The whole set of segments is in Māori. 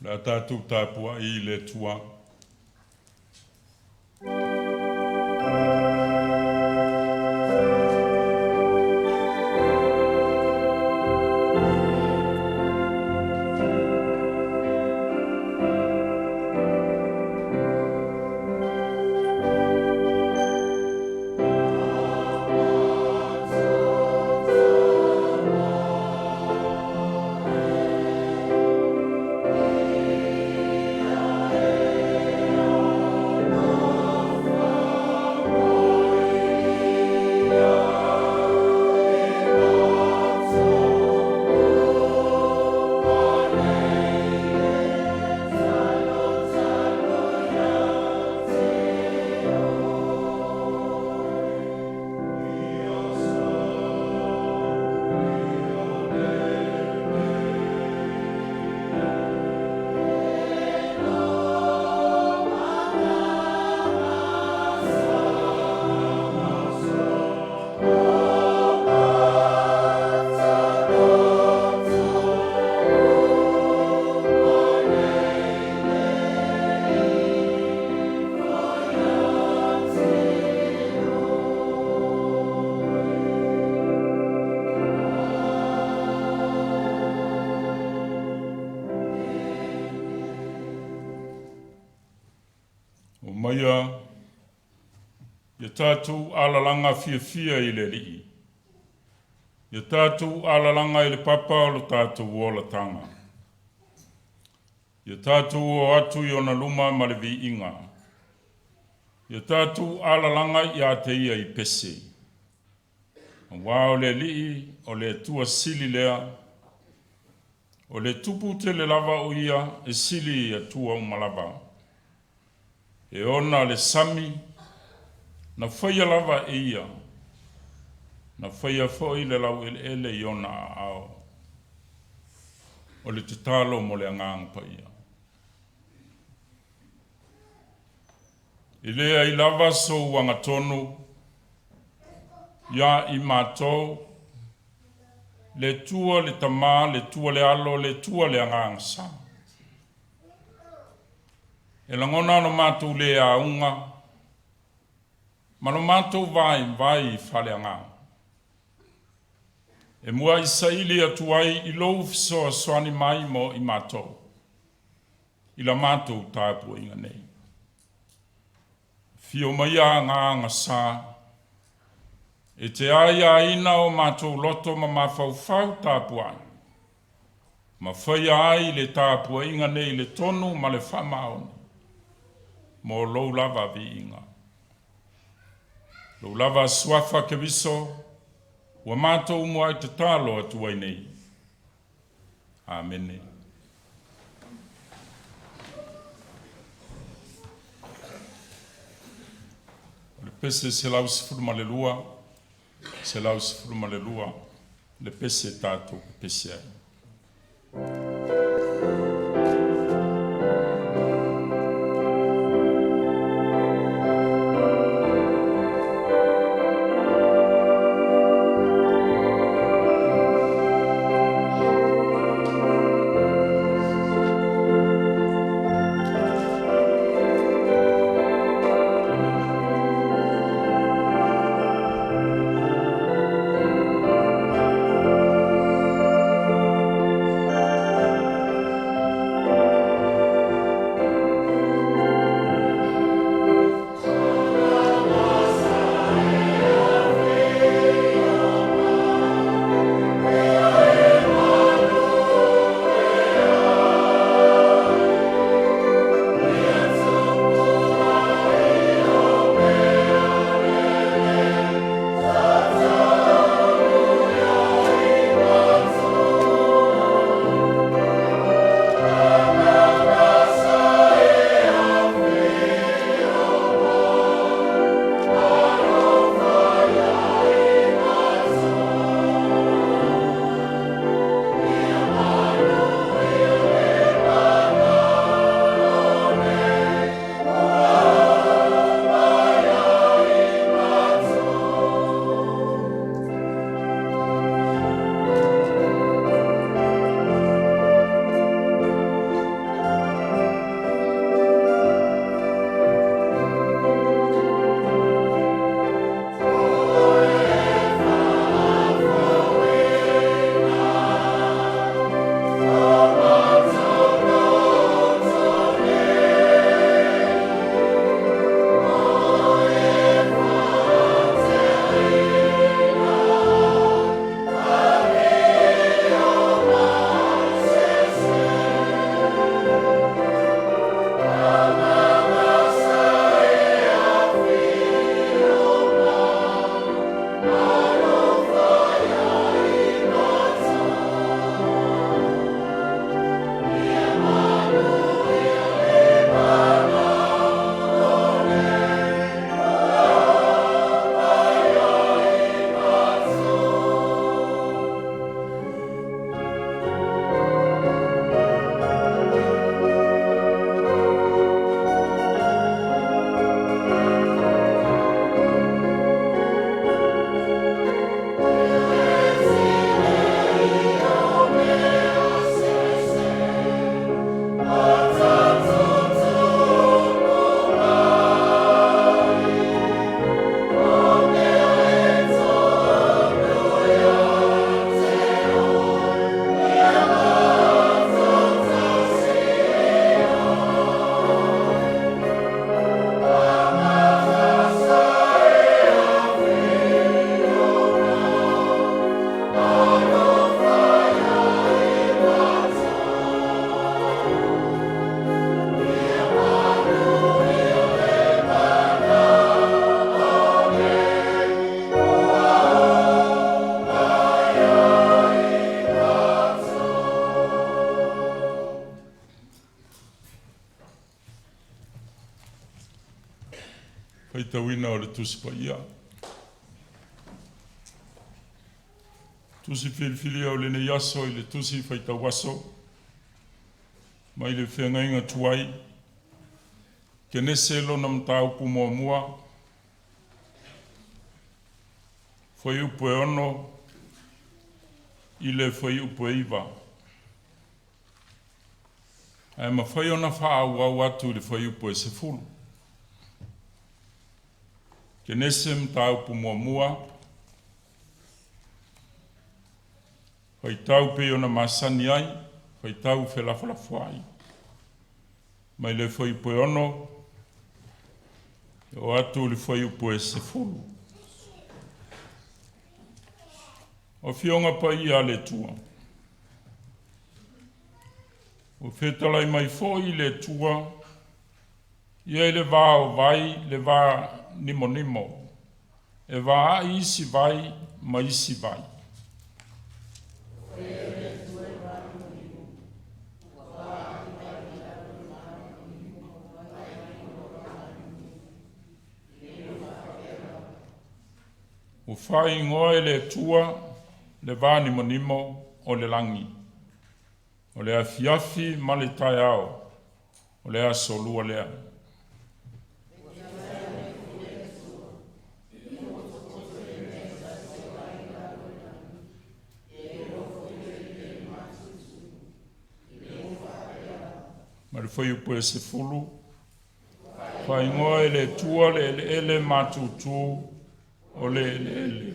La tātou tāpua I le tua. Maia, ia tātou alalanga fia I le lii. Ia tātou alalanga I le papa o le tātou ola tanga. Ia tātou o atu I ona luma ma le vi inga. Ia tātou alalanga ia te ia I pese. Wa o le lii, o le tua sili lea, o le tupu te le lava o ia, e sili ia tua umalava. E ona le sami, na whaia lava e ia, na whaia fwoi le lau ele I ona ao. O le te talo mo le angang pa ia. I lea I lava so wanga tonu, ia I mātou, le tua le tama, le tua le alo, le tua le angang sa. E langona no mātou le a unga, ma no mātou vai whale anga. E mua I saili atuai I lou fisoa soani mai mo I mātou. I la mātou tāpua inga nei. Fio mai a ngā sā. E te aia ina o mātou loto ma mawhauwhau tāpua. Ma whaia ai le tāpua inga nei le tonu ma le whamaoni. Mo lou lava vi inga. Lou lava swafa ke viso, wa mātou mua I te talo atuai nei. Amene. Le pese se lau sifuru ma le lua, se lau sifuru ma le lua, le pese tātou pese ai. Taitaiina o le tusi pa ia. Tusi filifili o le ne Iosefa i le tusi Lotu Aso. Mai le whengainga tuai. Ke ne selo na mtaupu mua. Foi upo e ono. I le foi upo e iwa. Ai ma foi ona wha au atu le foi upo e se fulu. Ke ne se mtaupu mua. Fai tau pe ona masani ai, fai tau whelawhalafu ai. Mai le fai upo e ono, o atu le fai upo e se fulu. O fionga pa ia le tua. O whetalai mai foi le tua, ia le vā o vai, le vā nimo. E vā a isi vai, ma isi vai. O whai ngoe le tua, le vā nimo o le langi. O le afiafi ma le tai ao, o le aso lua lea. Ma le whai upo e se fulu, whai ngoe le tua le ele matutu, o le ele.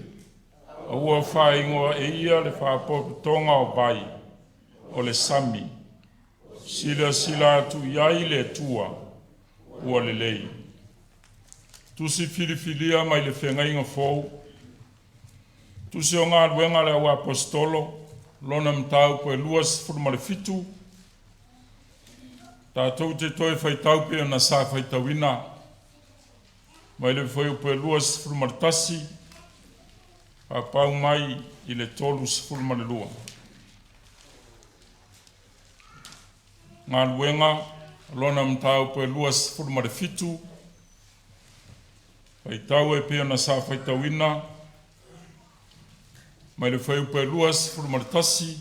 Aua whai ngoa e ia le whapopu tonga o vai, o le sami. Sila atu iai le tua, ua le lei. Tusi filifilia mai le whengainga fōu. Tusi o ngā ruenga le au apostolo, lona mtau koe luas furuma le fitu. Tātou te toi whai taupe na sā whai tauina. Mai le whai upo e luas furuma le tasi. A pau mai i le tolu furuma le lua. Ngā luenga, lona mtau po e luas furuma le fitu. Whai tau e pia na sā whai tauina. Mai le whai upo e luas furuma le tasi.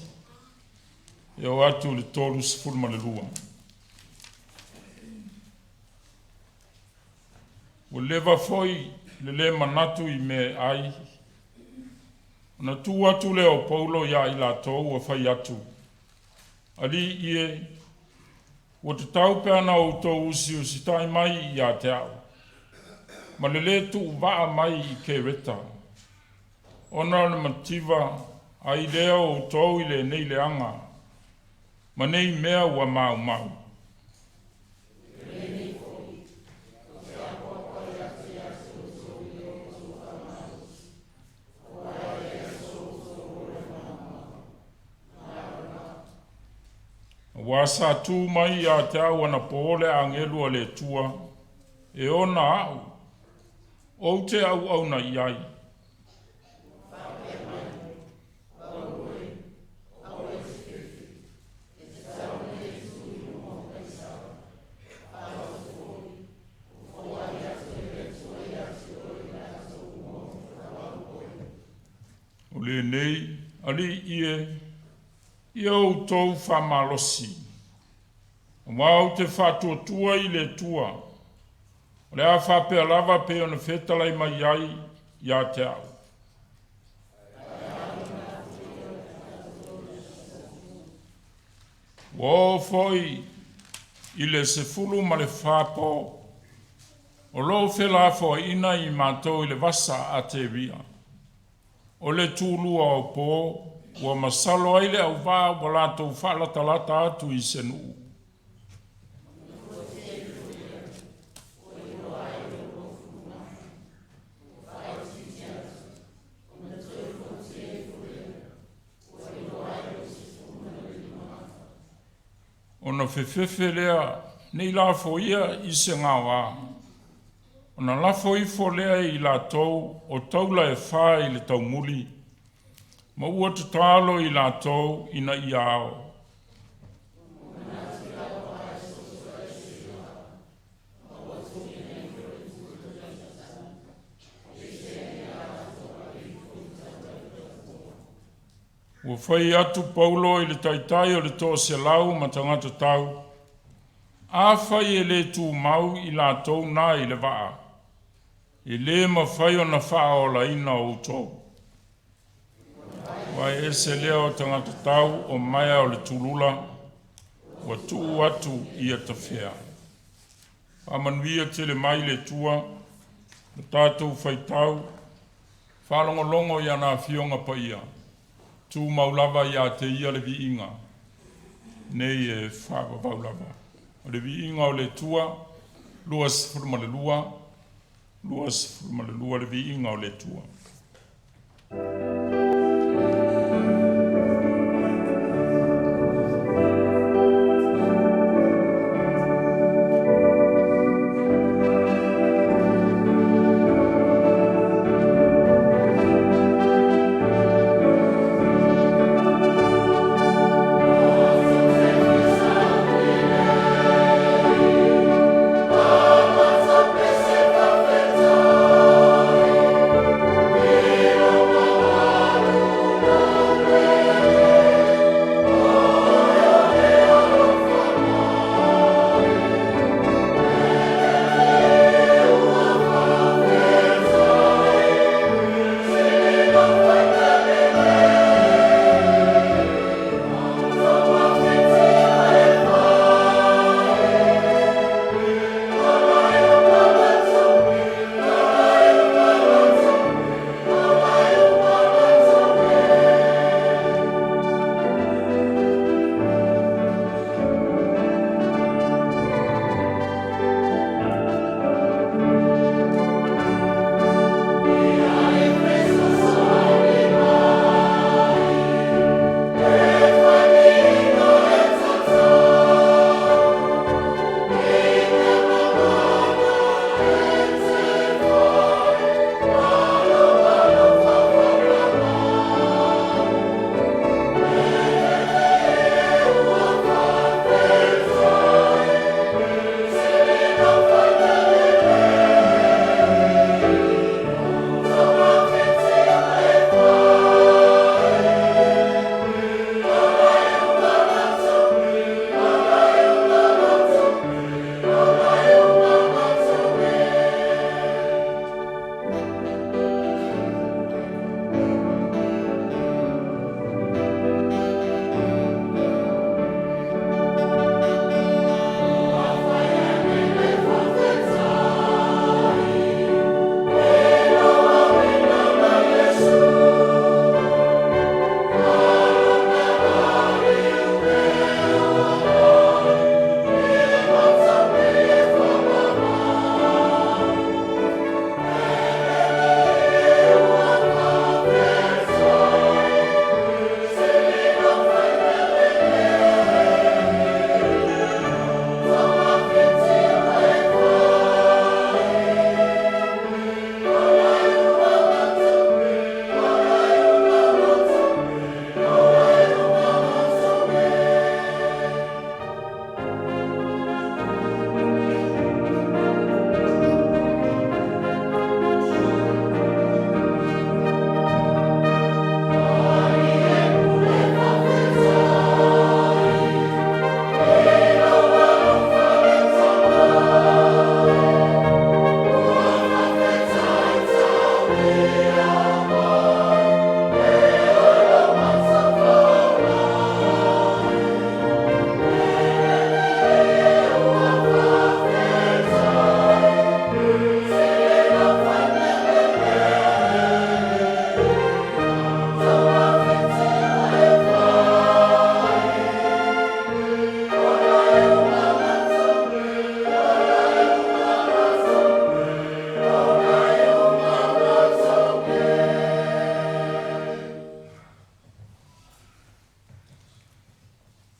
E o atu le tolu furuma le lua. O leva foi le manatu i me ai. Na tu atu le o paulo ia i la tau o fai atu. Ali ie, o te tau peana o tau usi tai mai i a te au. Ma le tu waa mai i ke reta. Ona le mativa ai leo o tau i le nei le anga. Ma nei mea ua mau. Wasa tu mai a te au ana pōle angelu a le tua, e ona au, o te au na iai. O le nei, ali ia o tau whamalosi. Wau te whatuatua i le tua. O le a whapea lava pe o na whetalai mai ai ia te au. Wau foi i le se fulu ma le whapo. O lo whela fo ina i mātou i le vasa a te ria. O le tūlua o pō, ua masalo aile au wā wa lātou whalatalata atu i senu. Ona whewhewhe lea, nei lafo ia i se ngā wā. Ona lafo i fo lea i lātou, o taula e whā i le taumuli. Ma ua te talo i lātou ina i ao. Ua whai atu Paulo i le taitai o le tō se lau ma tangata tau. A whai e le tū mau i la tau nā i le waa. I le ma whai o na wha o la ina o tō. Wai e se lea o tangata tau o maia o le tūlula. Ua tuu atu i a tawhea. Amanuia te le mai le tua. Na tātou whai tau. Whalongolongo i ana fionga pa ia. Tū maulava i a te ia le vi inga. Nei e whawa maulava. O le vi inga o le tua. Luas furumale lua. Luas furumale lua le vi inga o le tua.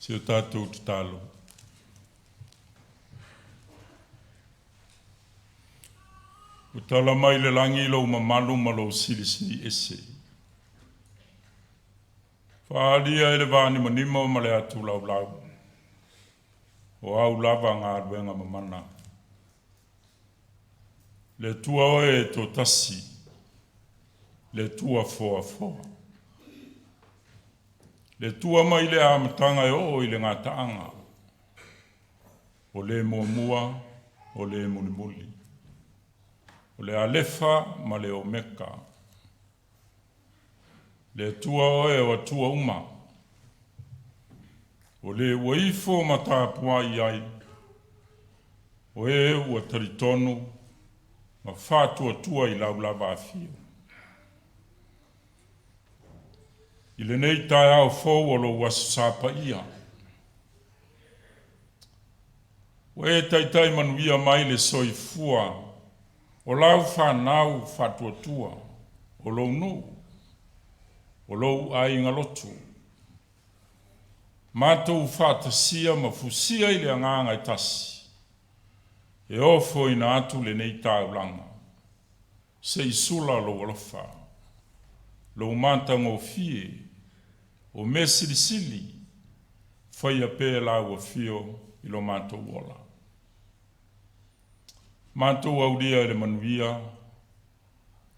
Se o tātou te talo. O tala mai le langi lau mamalu malo sili ese. Whaalia ele vāni manima o male atu lau lau. O au lava ngā ruenga mamana. Le tua oe to tasi. Le tua foa foa. Le tua mai le amatanga e o i le ngataanga. O le mua, o le mulimuli. O le alefa ma le omeka. Le tua oe o tua uma. O le waifo matapua iai. O e ua taritonu ma whātua tua i laulava afio. I le nei tae au fōu o lo wasu sāpa ia. O e taitai manuia mai le soifua o lau whanau whatua tua o lo nu o lo ainga lotu. Mātou whātasia ma fusia i le anganga i tasi. E ofo ina atu le nei tāu langa. Se isula lo alofa. Lo manta ngō fie. O me silisili. Whaia pē lau a fio i lo mātou wola. Mātou auria le manuia.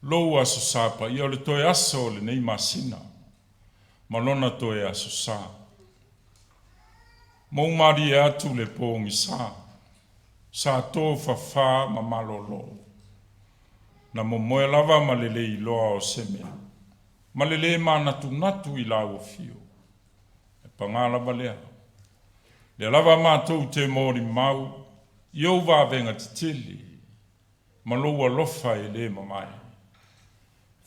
Lotu Aso sāpa ia o le toe aso le nei masina. Malona toe aso sā. Mau mari e atu le pōngi sā. Sa tō whawha ma malolo. Na mo moe lava ma lele i loa o semea. Ma lele ma natu i lau o fio. E pangala lea. Le lava mātou te mori mau. Iau wāwenga te tele. Ma loa lofa e le mamai.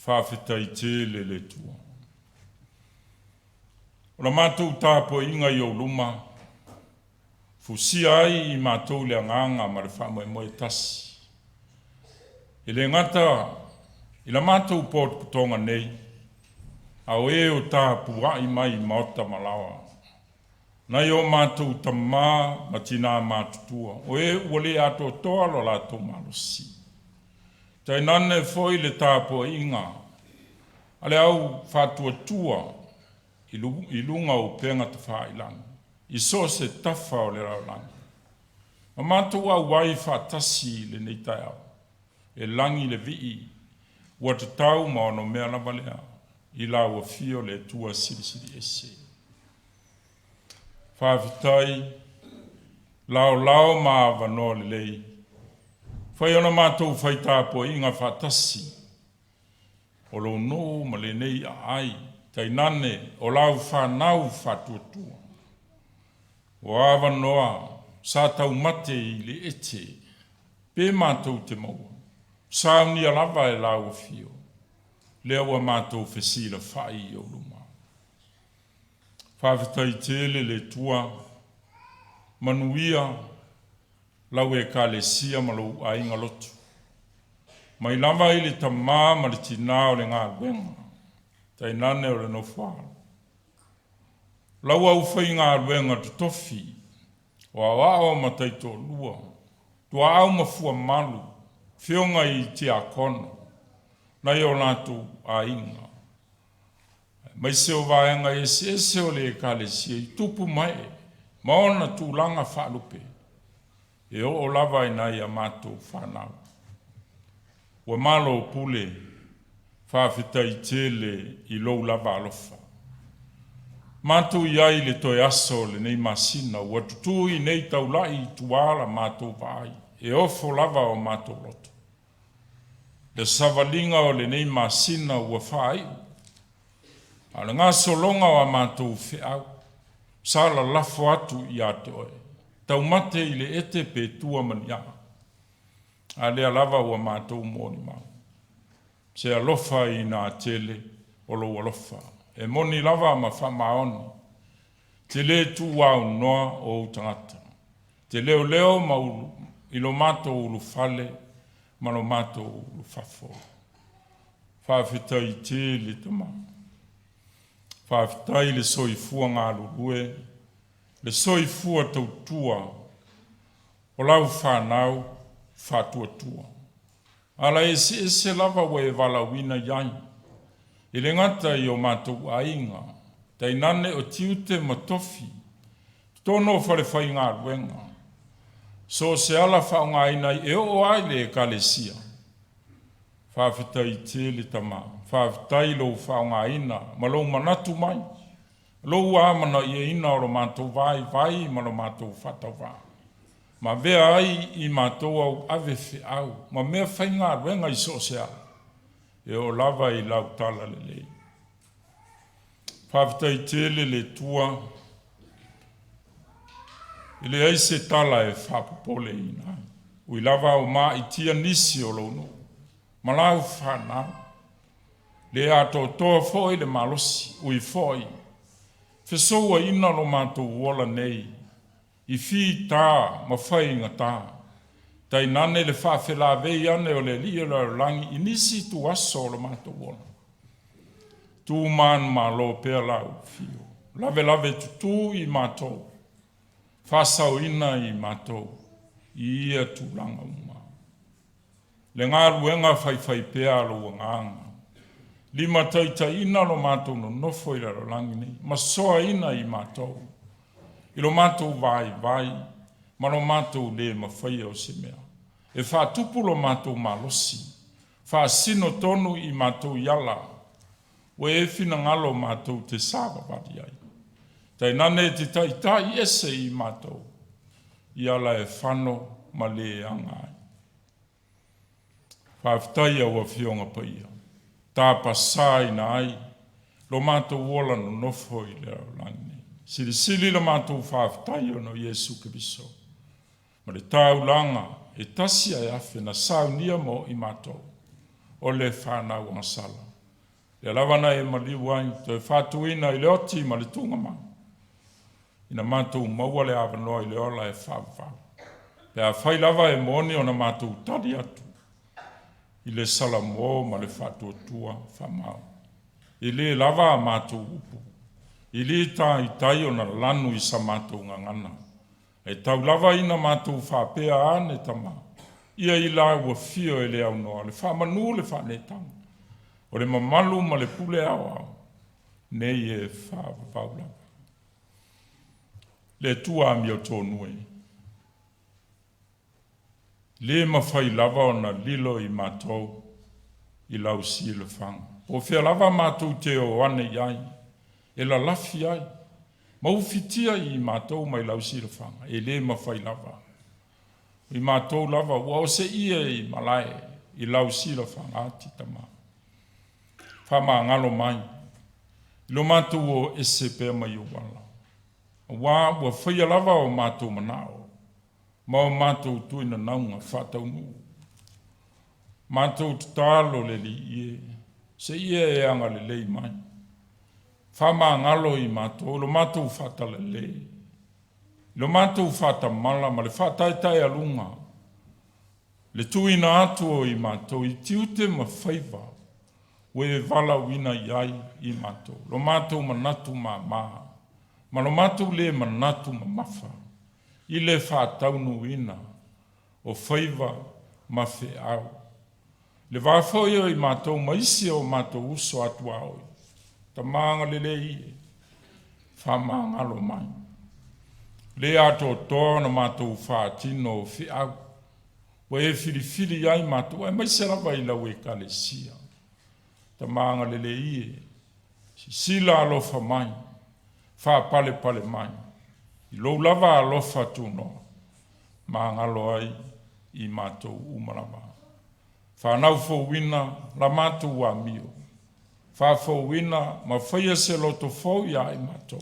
Whawhita i tele le tua. O la mātou tāpo inga i o luma. Fusia ai i mātou le anganga ma le whamoe moe tasi. I le ngata, i la mātou pōt putonga nei, au e o tāpu ai mai maota malawa. Nai o mātou tamā ma tina mātutua, o e uale ato toa lo lātou malosi. Tai nane foi le tāpu inga, ale au whatua tua, i lunga o penga te whailanga. I so se tafa o le raulangi. Ma mātou au wai whātasi le nei tai au. E langi le vii. Ua te tau ma ono mea lava lea. I lau a fio le tua siri ese. Whāwitai. Lao ma wano le lei. Whai ona mātou whaitāpo inga whātasi. O lo no ma le nei a ai. Tai nane o lau whanau whātuatua. O awa noa, sa tau mate i le ete, pe mātou te maua. Sa unia lava e lau fio, lea ua mātou whesila whai i o luma. Whawhitai tele le tua, manuia, lau e ka le sia ma lau ainga lotu. Mai lava i le tamā ma le tina o le ngā wenga, tai nane o le no whāra. Lau au whai ngā ruenga tu tofi, o awao ma taito lua, tu au ma fua malu, whionga i te akono, nai o nātu a inga. Mai se o vaenga ese o le ekalesia i tupu mai, maona tu langa whalupe, e o lava i nai a mātou whanau. Ua malo pule, whawhita i tele i lou lava alofa. Mātou iai le toe aso le nei masina, ua tutui nei taulai tuala mātou vai, e ofo lava o mātou loto. Le savalinga o le nei masina ua whai, ale ngā solonga o mātou whiau, sala lafo atu i ate oe, tau mate i le ete pe tua mania, ale lava o mātou moni mau. Se alofa i nā tele o lo alofa. E moni lava ma whamaoni. Te le tu wau noa o utangata. Te leo ma ilo mato ulu fale, ma lo mato ulu fafo. Whawhitai te le tama. Whawhitai le soifua ngā lulue, le soifua tautua, o lau whanau, whatuatua. Ala ese lava we walawina yai. I le ngata i o mātou ainga, tai nane o tiute matofi, tono whare whai ngā ruenga. So se ala whaunga ina e o ai le ekalesia. Whawhitai te le tama, whawhitai lo whaunga ina, ma lo manatu mai. Lou amana ia ina o lo mātou vai ma lo mātou whatawā. Ma vea ai I mātou au ave whi au. Ma mea whainga ruenga I sosea. E o lava I lau tala lelei. Whawhitai tele le tua. Ile ai se tala e whapopole ina. Ui lava o mā I tia nisi o lono. Malau whanau. Le ato toa foi le malosi. Ui foi. Fesoua ina lo mātou wola nei. I fi tā ma whainga tā. Tai nane le whawhela vei ane o le lia la langi. Inisi tu aso lo mātou wola. Tu man ma lo pea lau fio. Lave tutu I mātou. Whasau ina I mātou. I ia tu langa uma. Le ngā ruenga whai pea lo nganga. Lima Taitaiina lo mātou no nofo I lo langi nei. Ma soa ina I mātou. I lo mātou vai. Ma lo mātou le ma whai o se mea. E wha tupu lo mātou malosi. Wha sino tonu I mātou yala. We e fina ngalo mātou te sāwa wadi ai. Tai nane te taitai ese I mātou. Iala e whano ma le angai. Whawhitai au a whionga paia. Tā pasai na ai. Lo mātou wola no nofo I le langi. Sili lo mātou whawhitai o no Iesu Kiriso. Ma le tāu langa e tasia e afe na saunia mo I mātou. O le whanau ngasala. Le lawana e maliu ai. Toi whatuina I le oti ma le tunga ma. Ina mātou maua le awanoa I le ola e whawhau. Pea whai lava e moni o na mātou tadi atu. I le salamo ma le whatuatua whamau. I le lava a mātou upu. I le tai o na lanu I sa mātou ngangana. E tau lava ina mātou whapea ane tama. Ia I la ua fio e le au noa. Le whamanu le whanetang. O le mamalu ma le pule au. Nei e whawau lava. Le tua mi o tōnu e. Le mawhai lava o na lilo I mātou I lau si le whanga. O whea lava mātou te o ane iai. E la lafi ai. Maufitia I mātou mai lau si le whanga. E le mawhai lava. I mātou lava ua o se ia I malai. I lau si le whanga ati tama. Whama ngalo mai. Lo mātou o ese pēr mai o wala. Wa ua whaia lava o mātou manao. Ma o mātou tuina naunga whatau nu. Mātou tutalo le li ie. Se ie e anga le lei mai. Whama ngalo I mātou. Lo mātou whata le lei. Lo mātou whata mala ma le whataitai alunga. Le tuina atu o I mātou. I tiute ma whaiva. We vala wina iai I mātou. Lo mātou manatu ma maa. Ma lo mātou le manatu ma mafa. I le whātaunu ina. O whaiva ma whe au. Le wāwhoi o I mātou maisi o mātou uso atu au. Ta maanga le ie. Whamangalo mai. Le ato tōna mātou whātino o whe au. Wa e whiri ai mātou. E maise rawa I lau e kale sia. Ta maanga le ie. Sila alofa mai. Wha pale mai. I lou lava alofa tuno. Maangalo ai I mātou umarama. Whanau fōwina la mātou wa mio. Wha fōwina ma whaia se loto fōu ia I mātou.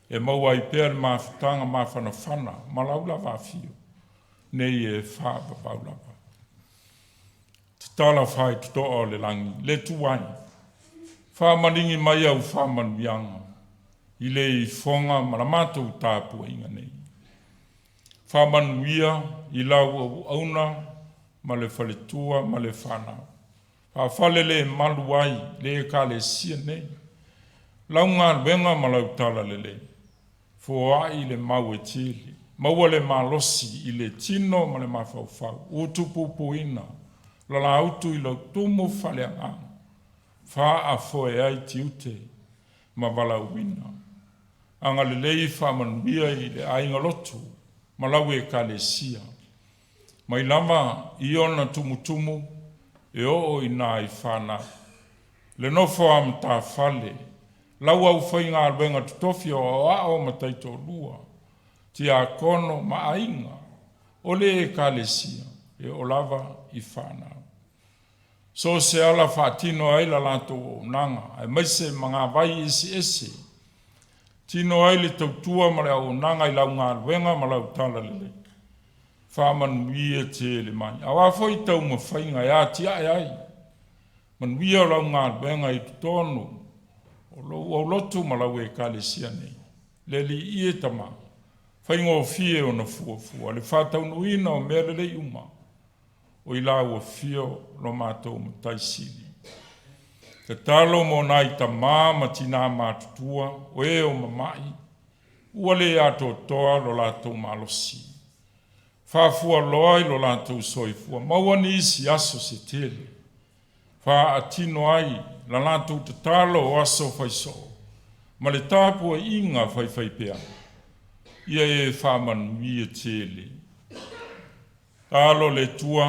E maua I pēr mawhitanga mawhanawhana. Ma lau lava fio. Nei e wha babau lava. Titala whai tutoa le langi. Le tuai. Wha maningi mai au wha manuianga. I le I whonga ma la mātou tāpua inga nei. Whamanuia I lau au auna ma le whaletua ma le whanau. Whawhale le malu ai le e ka le sia nei. Lau ngā ruenga ma lau tala le le. Fua I le mau e tili. Maua le malosi I le tino ma le mawhauwhau. Utupupu ina. La autu I lau tumu whale anga. Wha a foe ai tiute ma walau wina. Anga le lei whamanuia I le ainga lotu, ma lau e ka le sia. Mai lama I ona tumutumu, e o I nā I whana. Le nofo am tā whale, lau au whai ngā ruenga tutofi o ao ma taito lua, ti a kono ma ainga, o le e kalesia, e o lava I whanau. So se ala whaatino ai la lanto o nanga, ai maise mga vai esi, tino ai le tautua ma le au nanga I lau ngā ruenga ma lau tala lele. Whaman wia te le mai, awa foi tau ma whainga ia ti ai. Man wia lau ngā ruenga I tutono, o lotu ma lau e kalesia nei. Le li ie tama, whainga o fie o na fuafua, le whatau nuina o mele le uma. O ila ua fio lo mātou ma taisili. Te talo mo nai ta ma tina mātutua, o e o mamai, ua le ato toa lo lātou malosi. Whafua loai lo lātou soifua, maua ni isi aso se tele. Wha atino ai, la lātou te talo o aso whaiso, ma le tāpua inga whai pea. Ia e whamanuia tele. Talo le tua,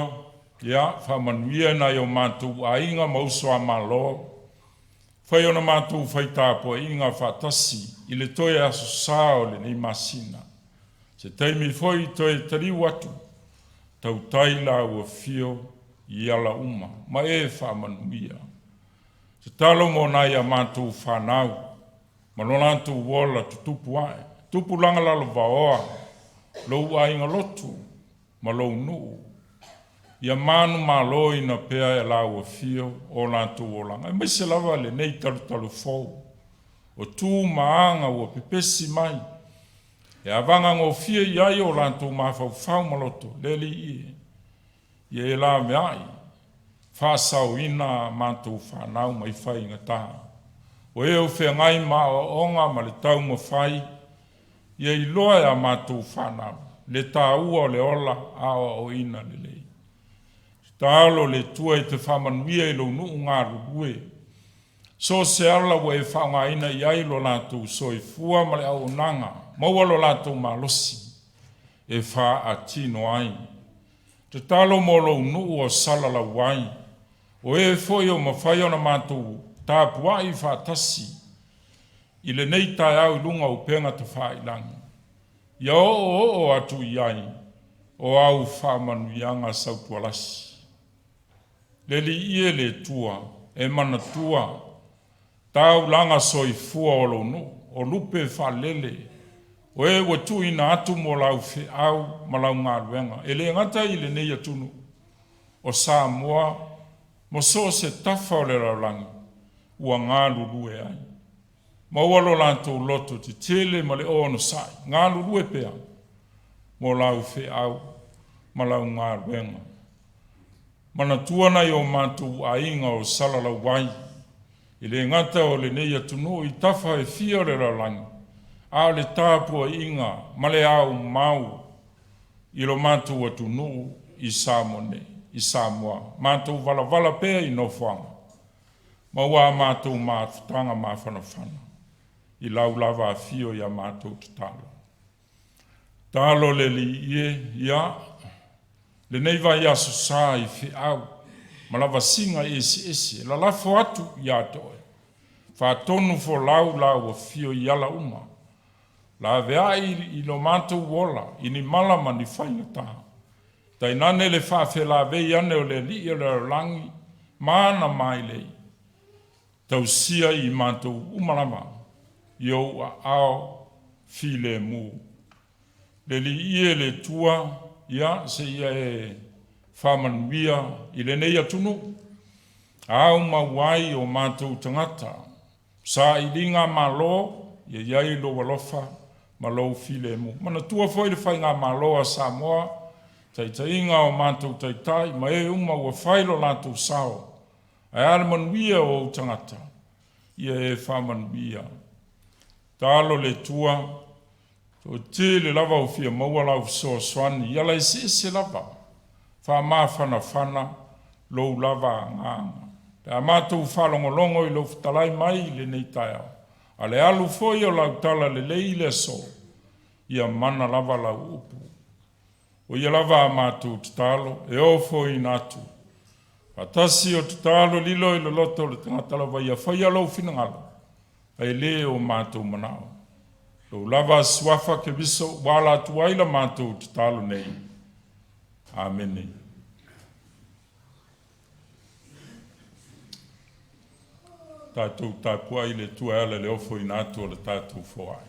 ia, whamanuia na o mātou a inga mausua malo. Whai ona mātou whai tāpua inga whatasi, I le toe aso sao le nei masina. Se teimi foi toe tari watu, tau taila ua fio I ala uma, ma e whamanuia. Se talo mo nai a mātou whanau, ma lo lantou wola tutupu ai, tupu langa lalo vaoa, lo a inga lotu, ma lo nuu. Ia manu malo ina pea e la ua fio o lantou o langa. E mai se lava le nei talu fou, o tū maanga ua pepesi mai. E avanga ngō fia iai o lantou mawhau maloto, leli ie. Ia e la meai, whasau ina mātou whanau mai whai inga taha. O e o whea ngai ma o onga ma le tau ma whai, ia I loa a mātou whanau, le tā ua o le ola a o ina le lei. Talo le tua I te whamanuia I lo nuu ngā rurue. So se ala wa e whaunga ina iai lo lātou soifua ma le au nanga, maua lo lātou malosi, e wha a tino ai. Te talo mo lo nuu o salala wai, o e foi o mawhai ona mātou tāpua I whātasi, I le nei tai au lunga o penga te whailangi. Ia o atu iai, o au whamanuianga sautualasi. Leli ie le tua, e mana tua, tau langa soifua o lo nu, o lupe whalele, o e watu ina atu mo lau fe au ma lau ngā ruenga. E le ngata I le nei atunu, o Samoa, mo so se tafa o le raulangi, ua ngā lurue ai. Ma walo lantou loto te tele ma le ono sai, ngā lurue pea, mo lau fe au ma lau ngā ruenga. Mana tuana I o mātou a inga o salala wai. I le ngata o le nei atunu I tafa e fia le raulangi. A le tāpua inga ma le au mau. I lo mātou atunu I Samone, I Samoa. Mātou vala pea I nofanga. Ma wā mātou mātutanga mawhanawhana. I lau lava a fio I a mātou te talo. Talo le li ie, ia, le nei vai aso sa I fi au, ma lava singa esi, la lafo atu I atoe. Fa tonu fo lau a fio I ala uma. La vea I lo mātou wola, I ni malama ni whainga taha. Tai nane le whawhe la vei ane o le li o le langi, mana mai lei. Tau sia I mātou umalama, Iou a ao file mu. Le li ie le tua, ia se ia e whamanuia I le nei atunu. Au mawai o mātou tangata. Sa I ringa malo, ia iai lo walofa, malo file mu. Mana tua foi le whai ngā malo a Samoa, Taitaiina o mātou taitai, ma e uma ua whailo lātou sao. Ai ale manuia o tangata. Ia e whamanuia. Talo le tua, to te le lava o fia maua lau so swani, ia lai se lava. Wha mawhana, lou lava nganga. Pea mātou whalongolongo I lo talai mai le nei taia. A le alu foi o lau tala le lei le so, ia mana lava lau upu. O ia lava a mātou te talo, e o foi natu. Patasi o te talo lilo I lo loto le tangata lava ia whai alau finangalo. ai le o mātou manao. Lo lava suafa ke viso wala tuaila mātou te talo nei. Amen. Tātou tāpua i le tua ala le ofo i nātua le tātou foai.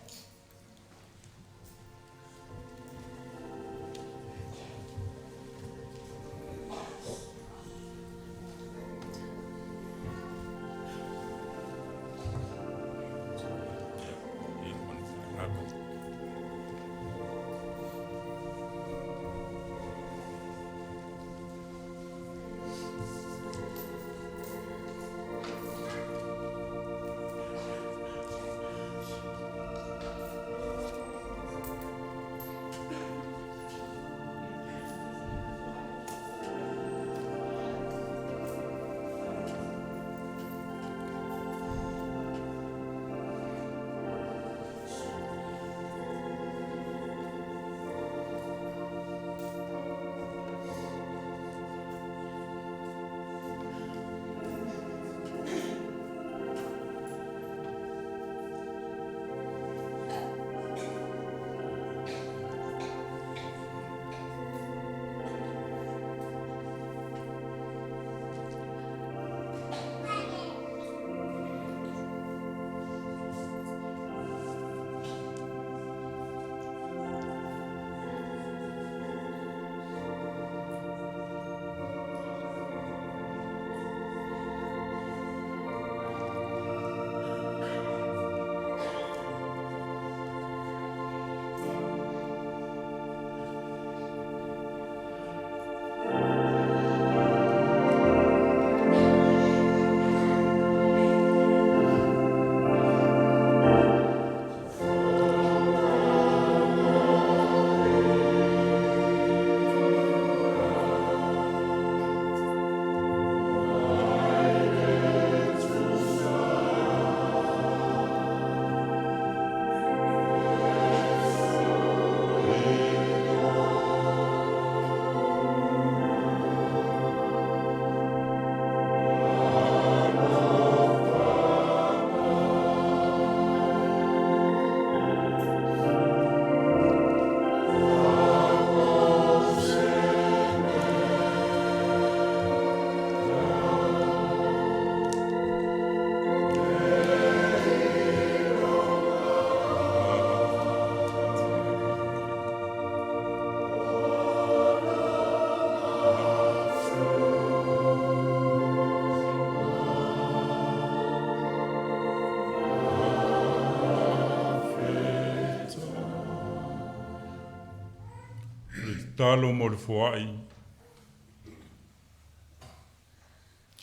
Talo mo le fuai.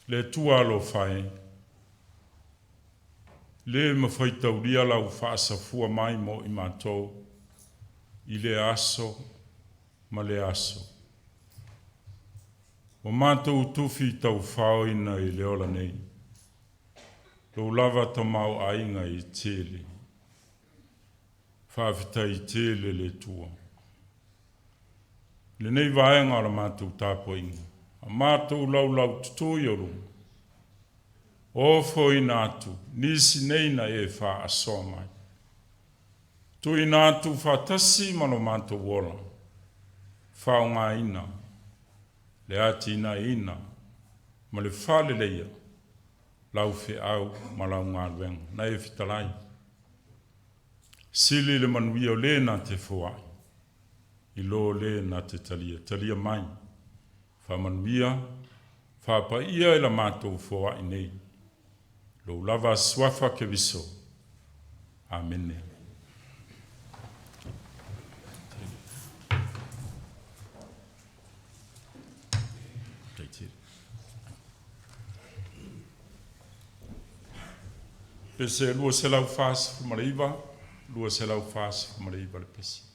Le tua lo fai. Le mawhaitauria lau whaasafua mai mo I mātou. I le aso, ma le aso. O mātou tufi tau whaoina I le ola nei. Lo lava tamau ainga I tele. Whaafita I tele le tua. Le nei vaenga ala mātou tāpoinga. A mātou lau tutui oru. O foi nātu, nisi neina e wha asoa mai. Tui nātu whatasi mano mātou wola. Whaunga ina. Le ati ina. Ma le whale leia. Lau whi au ma lau ngā ruenga. Na e whitalai. Sili le manuia o le nā te whuai. I lo le na te talia mai. Whamanuia, whapaia I la mātou whoa I nei. Lo lava swafa ke viso. Amen. Pese lua se lau fas fumareiva, lua se lau fas fumareiva le pese.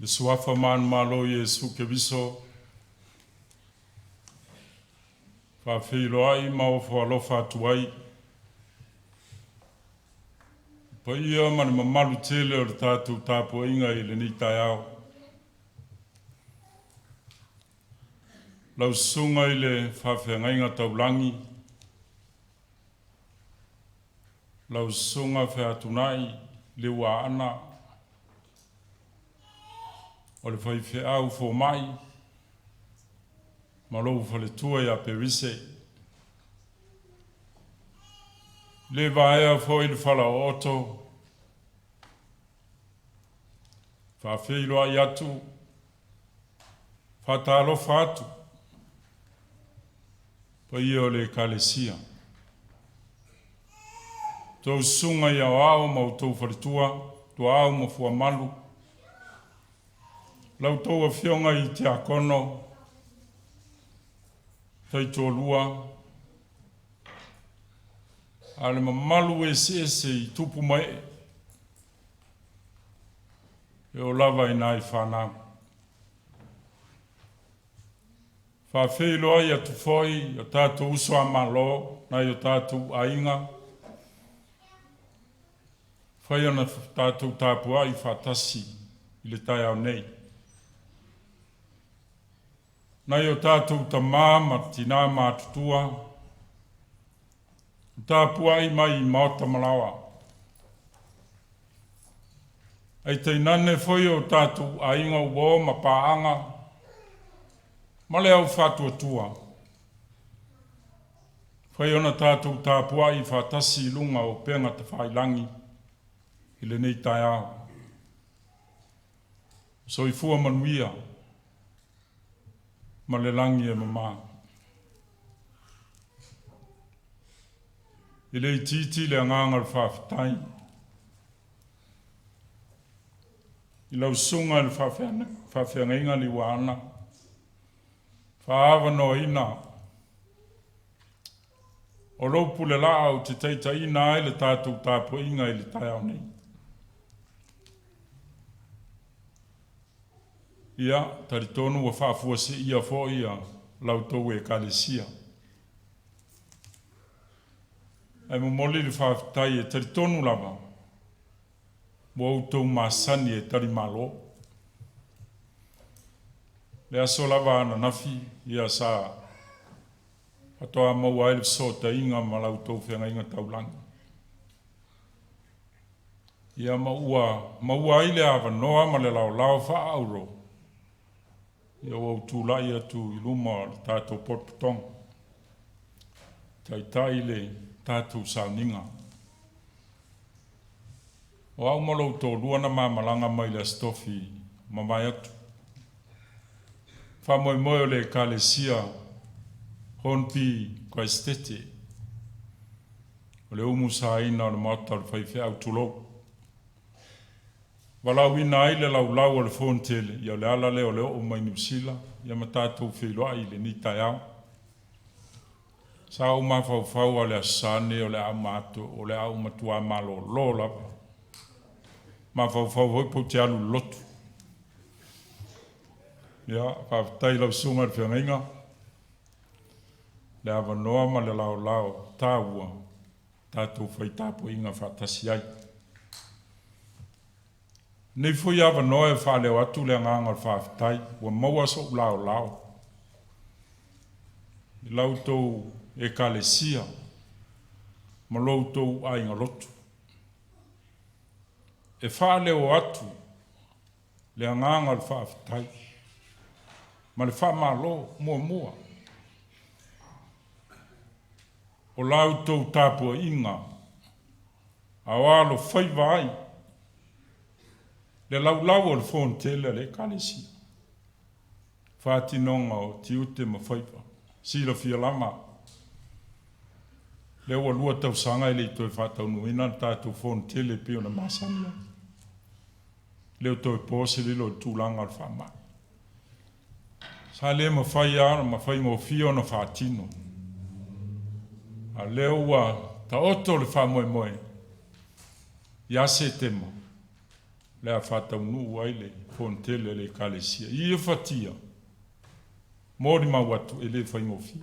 Le suafa man malo Yesu ke viso. Fa filo ai mau fo alofa tuai. Pa ia man mamalu tele o tatu tapo inga i le ni taiao. Lau sunga i le whawhenga inga taulangi. Lau sunga whaatunai le wa ana. O le whaiwhe au fo mai. Malou fa le tua ia perise. Le vaea fo il fala oto. Fa feilo ai atu. Fa talo fatu. Pa ia o le kalesia. Tau sunga ia o au mau tau faritua. Tu au ma fua malu. Lau tau a fionga i te akono. Tai tōlua. Ale mamalu e se i tupu mai. E o lava i nai whanau. Whawhelo ai atu foi, o tātou uso a malo, nai o tātou ainga. Whai ana tātou tāpua i whatasi i le tai au nei. Nai o tātou ta māma tina mātutua. Tāpua i mai i maota malawa. Ai te nane foi o tātou ainga uo ma paanga. Male au whatua tua. Whai ona tātou tāpua i whatasi lunga o penga te whailangi. I le nei tai au. So i fua manuia. Ma le langi e mama. I le titi le angangal whawhitai. I lau sunga le whawhiangainga li wana. Whaawa no ina. O lopu le lao te Taitaiina ai le tātou tāpo inga i le tai au nei. Ia, taritonu wa whaafua se ia fo ia lau tau e kalesia. Ai momoli le whaafitai e taritonu lava. Mo autou masani e tari malo. Le aso lava ana nafi ia sa atoa mau aile sota inga ma lau tau whenga inga taulangi. Ia maua aile awa noa ma le lao wha auro. Ia wau tūlai atu i luma o tātou potpotong. Taitai le tātou sauninga. O au malau tō luana mamalanga mai le stofi mamai atu. Wha moi o le kalesia honpi kwa estete. O le umu saina o le mata o le whaiwhea au tulou. Walau ina ai le lau o le fontele, ia le ala le o le o mai nusila, ia ma tātou whiloa i le ni tai au. Sa au mawhau o le asane, o le au mato, o le au matua malo lo lava. Mawhau hoi po te alu lotu. Ia, whawtai lau sunga le whiangainga. Le awa noa ma le lau tāua, tātou whaitapo inga whatasi ai. Nei foi awa noa e whaleo atu le nganga whawhitai, ua maua so lao. I lau tau e kalesia, ma Lotu ainga lotu. E wha leo atu, le anganga le wha aftai. Ma le wha malo, mua. O lau tau tāpua inga, awalo whaiva ai, le lau o le whontele le kalesi. Whātinonga o tiute ma whaiva, sila fia lama. Le ua lua tau sanga ele i toi whātau nuina, tātou whontele pio na masania. Leo toi pōse lilo i tūlanga al whama. Sa le ma whai ana, ma whai mo fio na whātino. A leo ua ta oto le whamoe. Ia se tema. Le a whātau nuu aile, whontele le kalesia. Ia whatia. Mōri ma watu ele whai mo fio.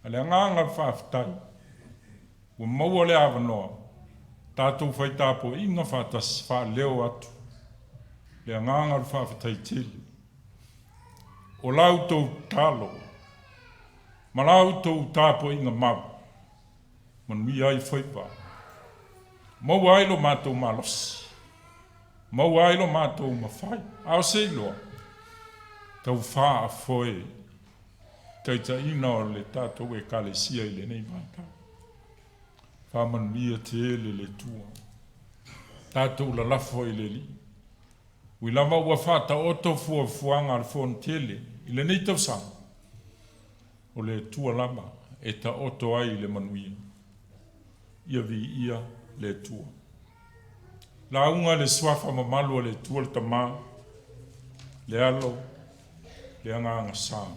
A le nganga whaafitai. Ua maua le awa noa. Tātou whai tāpo inga whātas wha leo atu. Le nganga whaafitai tele. O lau tau tālo. Ma lau tau tāpo inga mau. Manui ai whaipa. Mau ailo mātou malos. Mau ailo mātou mawhai. Ao seiloa. Tau wha a whoe. Taitaiina o le tātou e kalesia i le nei mātau. Whamanui te ele le tua. Tātou la lafo i le li. Ui lama ua whata oto fuanga al whontele. I le nei tau sang. O le tua lama e ta oto ai le manuia. Ia vi ia le tua. La unga le swafa mamalu le tua le tama. Le alo. Le anganga sang.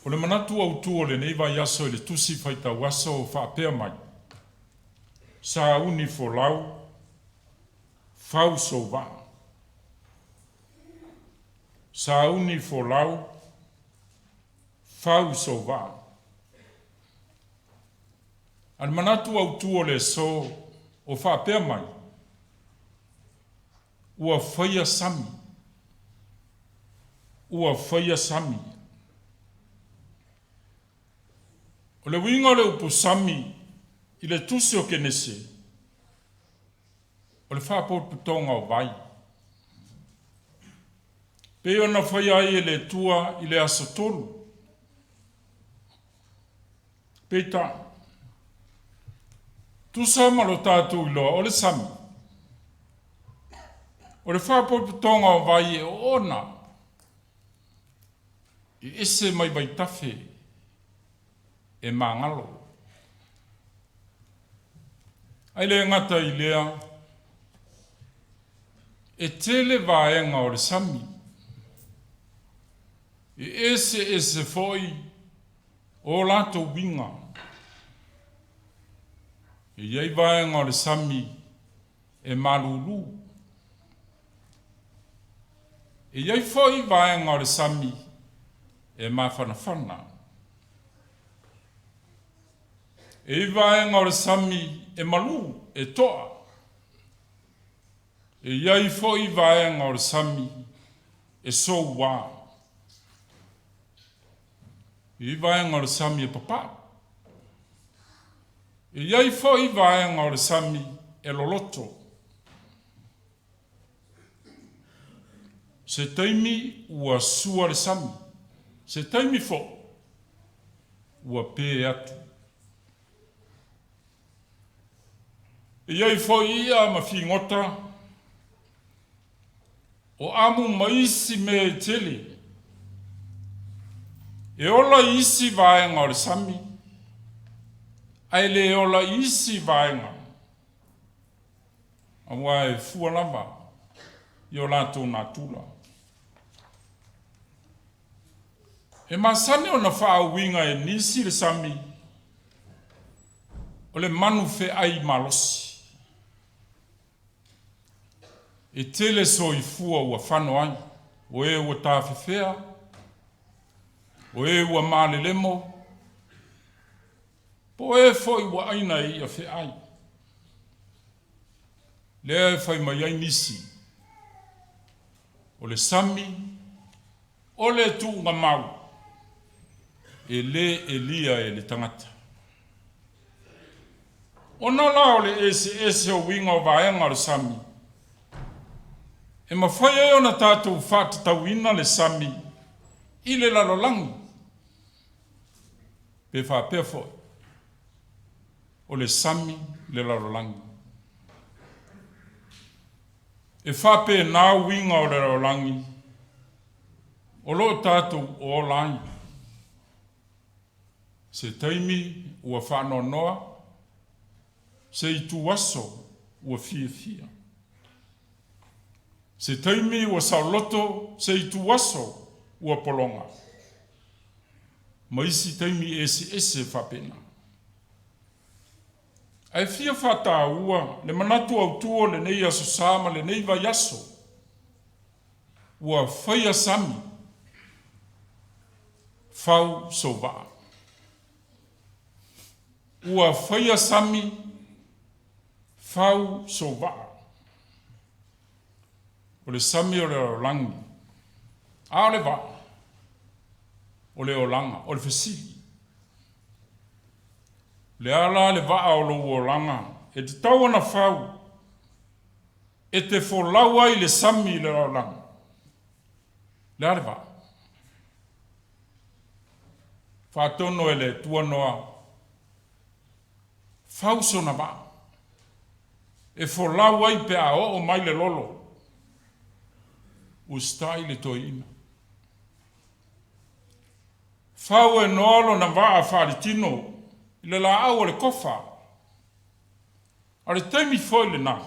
O le manatu au tua le neiva yaso le tusi faita waso o whaapea mai. Sa uni fo lau. Fau so va. Sa uni fo lau. Fau so va. Al manatu au tua le so o whaapea mai. Ua whaia sami. Ua whaia sami. O le winga le upu sami i le tusi o kenese. O le whapot putonga o vai. Pe ona whaia e le tua i le aso tolu. Pe ta. Tusa malo tātou i loa o le sami. O le whapot putonga o vai e o ona. I ese mai bai tafe. E mangalo. Ai le ngata i lea. E tele vaenga o le sami. E ese foi o lato winga. E iei vaenga o le sami e malulu. E iei foi vaenga o le sami e mawhanawhana. E vaenga o le sami e malu e toa. E iai foi vaenga o le sami e so wā. E vaenga o le sami e papa. E iai foi vaenga o le sami e loloto. Se taimi ua sua le sami. Se taimi fo ua pē atu. E iai foi ia ma fingota. O amu maisi me tele. E ola isi vaenga o le sami. Ai le ola isi vaenga. Awa e fua lava. I o lato na tula. E masane o na wha winga e nisi le sami. O le manu fe ai malosi. E tele so i fua ua whano ai. O e ua tāwhiwhea. O e ua mālelemo. Po e foi ua aina i a whi ai. Lea e whai mai ai nisi. O le sami. O le tūnga mau. e le Elia e le tangata. Ona la o le ese o winga o vaenga o le sami. E mawhaia e ona tātou whātatauina le sami i le lalolangi. Pe whapea foi. O le sami le lalolangi. E whape nā winga o le lalolangi. O lo tātou o lai. Se taimi ua whanoa noa. Se i tuaso ua fia. Se taimi ua sauloto, se i tuaso ua polonga. Ma isi taimi ese whapena. Ai fia whata ua, le manatu au tuo le nei aso sama, le nei vai aso. Ua whaia sami. Fau so waa. Ua whaia sami. Fau so waa. O le sami o le olangi. A o le waa. O le olanga, o le fesili. Le ala le waa o lo olanga. E te tau ana fau. E te folaua i le sami le olanga. Le ale waa. Whātono e le tua noa. Fau so na waa. E folaua i pe a o mai le lolo. Ustai le toina. Fau e nolo na waa wharitino. I le la au le kofa. A le taimi foi le na.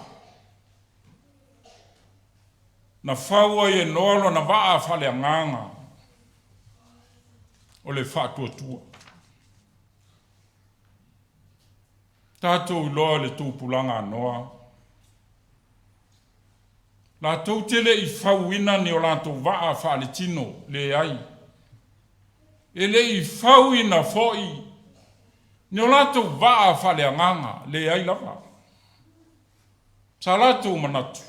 Na fau e nolo na waa whale anganga. O le whātua. Tātou loa le tūpulanga noa. La tau tele i whauina ni o lantou waa whaletino le ai. E le i whauina foi ni o lantou waa whaleanganga le ai lava. Sa lantou manatu.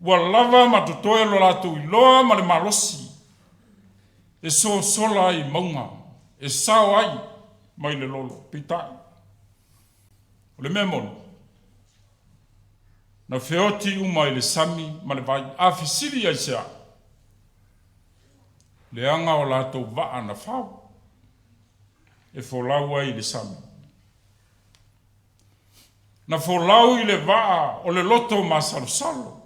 Ua lava matutoe lo lantou i loa ma le malosi. E so sola ai maunga. E sao ai mai le lolo. Pitai. O le memon. Na feoti umai le sami ma le vai. A fisili ai sea. Le anga o lato waa na fau. E folau ai le sami. Na folau i le waa o le loto ma salosalo.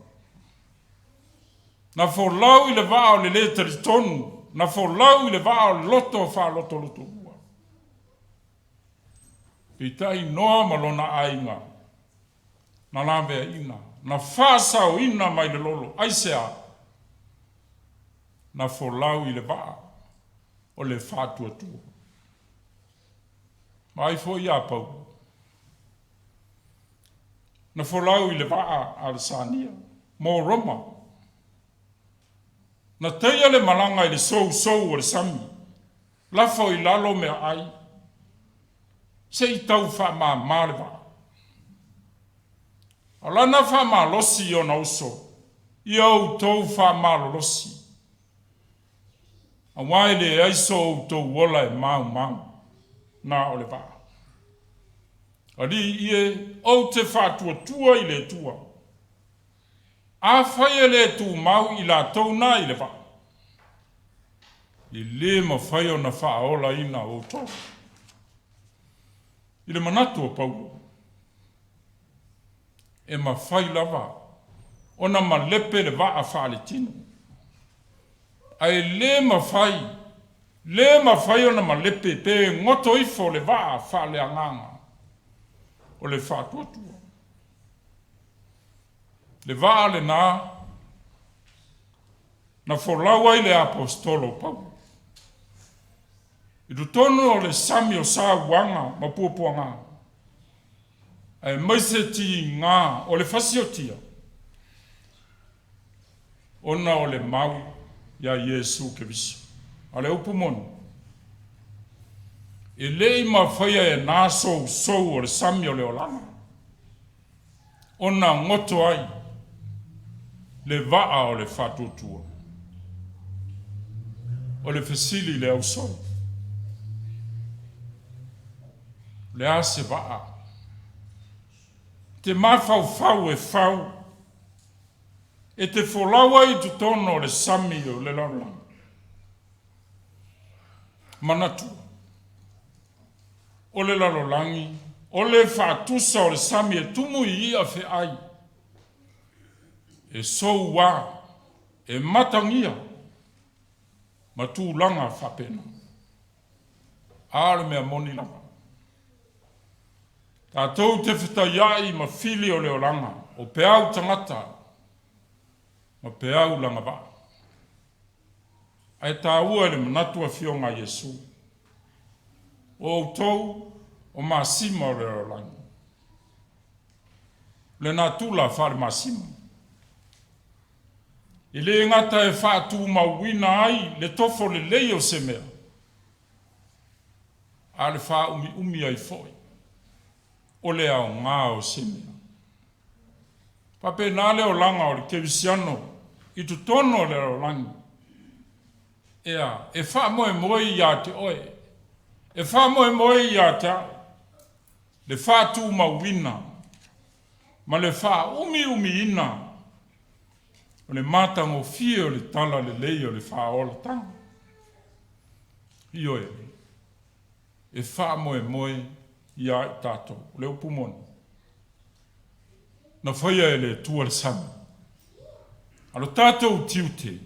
Na folau i le waa o le le taritonu. Na folau i le waa o le loto fa loto ua. Pitai noa malona ainga. Na lawe ina. Na fasa o ina mai le lolo. Aisea. Na folau i le waa. O le fatua tua. Mai fo ia pau. Na folau i le waa al sania. Mo Roma. Na teia le malanga i le sou o le sami. Lafo i lalo mea ai. Se i tau wha maa le waa. Alana wha maa losi o na uso. I au tau wha maa losi. A wai le aiso o tau wola e mau. Na o le waa. Ali ie o te whātua i le tua. A whaia le tu mau i la tau na i le waa. I le ma whaia na whaola ina o tau. I le manatu o pau. E ma whai lava. Ona ma lepe le waa whaale tino. Ai le ma whai. Le ma whai ona ma lepe pe ngoto ifo le waa whaale anganga. O le whātua. Le waa le na. Na wholaua i le apostolo pau. I tonu o le sami o sa wanga ma puapuanga. Ai maise ti ngā o le fasiotia. Ona o le mau ya Yesu ke viso. Ale upumonu. E lei ma whaia e nā sou o le sami o le olanga. Ona ngoto ai. Le waa o le whātua. O le fesili le au sou. le ase vaa. Te mafau e fau. E te folawa I tu tono le sami o le laulang. Manatu. O le lalolangi. O le whaatusa o le sami e tumu I a fe ai. E sou wā. E matangia. Ma tūlanga whapena. Aare mea moni lama. Tātou te whitaiai ma fili o leolanga. O peau tangata. Ma peau langa ba. Ai tā ua le manatua fionga Yesu. O tau o masima o leolanga. Le nā tūla whare masima. I le ngata e whaatu mauina ai le tofo le leo se mea. A le wha umi ai foi. O le au ngā o se mea. Pape nā leo langa o le kevisiano I tu tono leo langa. Ea, e wha moe moe ia te oe. E wha moe moe ia te au. Le whaatu mauina. Ma le wha umi ina. O le matango fie o le tala le lei o le whaola tanga. Ioe. E wha moe ia I tātou. O le upumoni. Na whaia e le tua le sama. Alo tātou tiute.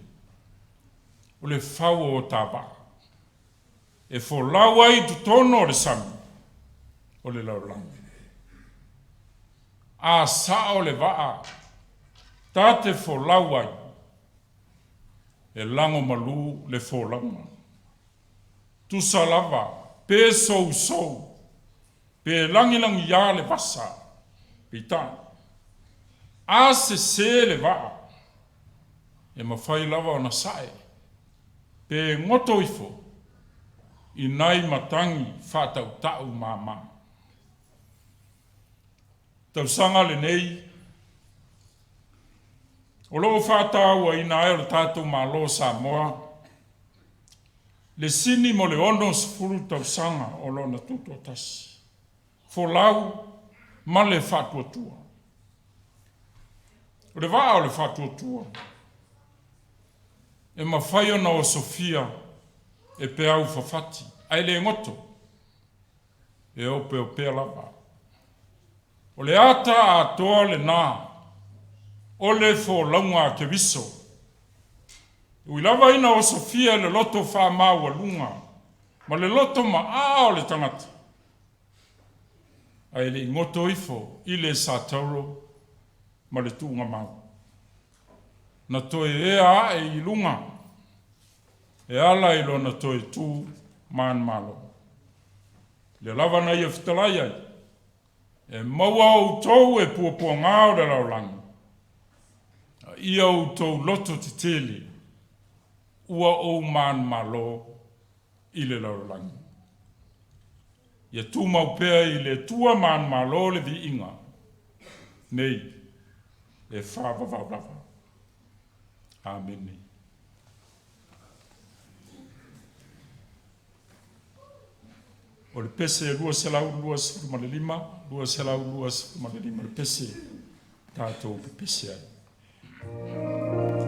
O le whau o tāpa. E wholawa I tu tono o le sama. O le laulangi. A sa o le waa. Tate wholawai, e lango malu le wholanga. Tu salava, pe sou, pe langi ya le vasa, pitan. A se le waa, e mawhai lava o na sae, pe ngoto ifo, I nai matangi whatau tau mama. Tau sanga le nei, o loo whātāua I nā e o tātou mālo Samoa. Le sini mo le ono sifuru tau sanga o lona tuto tasi. Folau ma le whātuatua. O le waa o le whātuatua. E mawhai ona o Sofia e pe au whawhati. Ai le ngoto. E ope o pe lava. O le ata a toa le nā. O le fo launga ke viso. Ui lava ina o Sofia le loto wha maua lunga. Ma le loto ma o le tangata. Ai le ngoto ifo I le sātauro ma le tūnga mau. Na toe ea I lunga. E ala ilo na toe tū man malo. Le lava na ia fitalai ai. E maua o tau e puapua ngāo le laulangi. Ia o tau loto te tele, ua o man malo I le laulangi. Ia tū maupea I le tua man malo le vi inga. Nei, e whāwawawrawa. Amen. O le pese lua selau lua sifuru ma le lima, lua selau lua sifuru ma le lima, le pese tātou pe pese ai. Amen.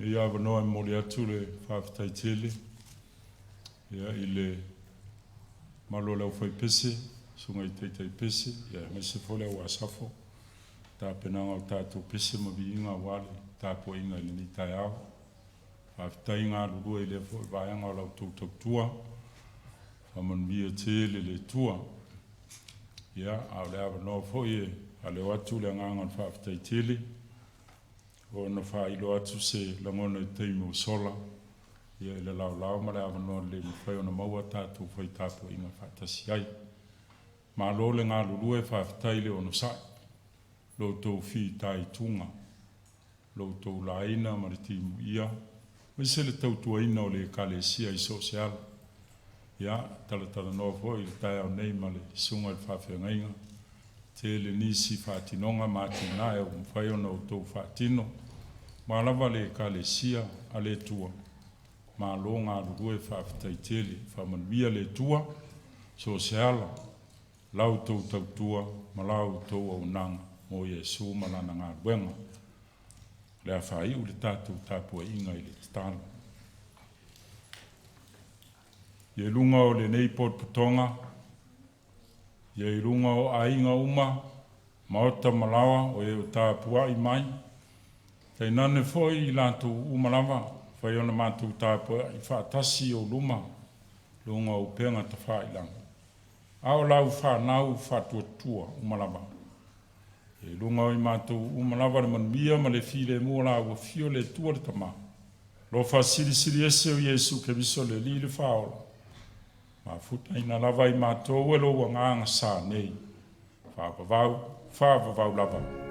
ia vanoa mo le atu le whawhataitele. Ia i le malo lau whai pese, sunga i teitai pese. Ia me se fole au asafo. Tā penanga o tātou pese ma vi inga wale, tā po inga i ni tai au. Whawhitai ngā lurua i le fo i vaianga o lau tau tua. Whaman via tele le tua. Ia, au le awa no fo i a le watu le ngangan whawhataitele. O na whailo atu se langona i teimo sola. Ia i le lau ma le awa no le mwhai o na maua tātou whai tāpo inga whatasi ai. Ma lo le ngā lurua e whawhitai le ono sai. Lotu fi Taitaiina. Lotu laina ma le timu ia. Me se le tautuaina o le kalesia i sosial. Ia, tala no fo i le tai au nei ma le sunga i whawhiangainga. Te le nisi whatinonga mātina e o mwhai o na o tau whatino. Ma lava le kalesia a le tua. Ma lo ngā rurue whawhitaitele. Whamanuia le tua. Sosiala. Lau tau tua. Ma lau tau au nanga. Mo Yesu malana ngā ruenga. Le a whai u le tātou tāpua inga i le tāna. Ie lunga o le nei pot putonga. Ie lunga o a inga uma. Maota malawa o e o tāpua i mai. Tei nane foi i lātou umalawa. Whai ona mātou tāpua i whaatasi o luma. Lunga o penga ta whailanga. Ao lau whanau whatuatua umalawa. E lunga i mātou umalawa le manuia ma le file mua la ua fio le tua le tama. Lo fa siri ese o Yesu ke viso le li le whaola. Ma futa ina lava i mātou e lo wa nganga sa nei. Whapavau lava.